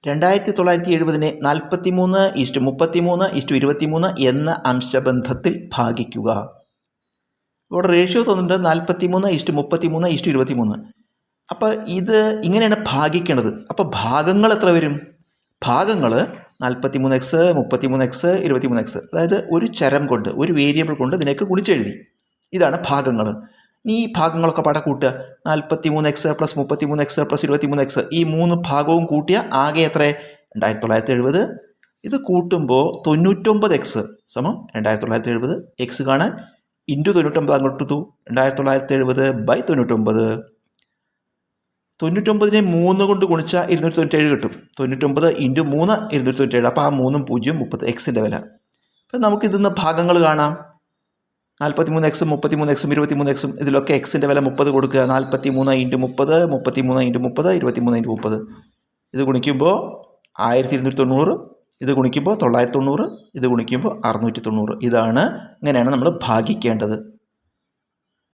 2970 43:33:23 എന്ന അംശബന്ധത്തിൽ ഭാഗിക്കുക. ഇവിടെ റേഷ്യോ തന്നിട്ടുണ്ട് 43:33:23. അപ്പോൾ ഇത് ഇങ്ങനെയാണ് ഭാഗിക്കേണ്ടത്. അപ്പോൾ ഭാഗങ്ങൾ എത്ര വരും? ഭാഗങ്ങൾ 43x, 33x, 23x. അതായത് ഒരു ചരം കൊണ്ട്, ഒരു വേരിയബിൾ കൊണ്ട് ഇതിനൊക്കെ ഗുണിച്ചെഴുതി. ഇതാണ് ഭാഗങ്ങൾ. ഈ ഭാഗങ്ങളൊക്കെ പാടെ കൂട്ടുക. 43x + 33x + 23x, ഈ 3 ഭാഗവും കൂട്ടിയ ആകെ എത്ര? 2970. ഇത് കൂട്ടുമ്പോൾ 99x സമം 2970. എക്സ് കാണാൻ ഇൻറ്റു 99 അങ്ങോട്ട് എടുത്തു. 2970/99. 99നെ 3 കൊണ്ട് ഗുണിച്ചാൽ 297 കിട്ടും. 99 × 3 297. അപ്പോൾ ആ 3 0 30 എക്സിൻ്റെ വില. അപ്പം നമുക്കിതിന്ന് ഭാഗങ്ങൾ കാണാം. 43x, 33x, 23x, ഇതിലൊക്കെ എക്സിൻ്റെ വില 30 കൊടുക്കുക. 43 × 30, 33 × 30, 23 × 30. ഇത് ഗുണിക്കുമ്പോൾ 1290, ഇത് ഗുണിക്കുമ്പോൾ 990, ഇത് ഗുണിക്കുമ്പോൾ 690. ഇങ്ങനെയാണ് നമ്മൾ ഭാഗിക്കേണ്ടത്.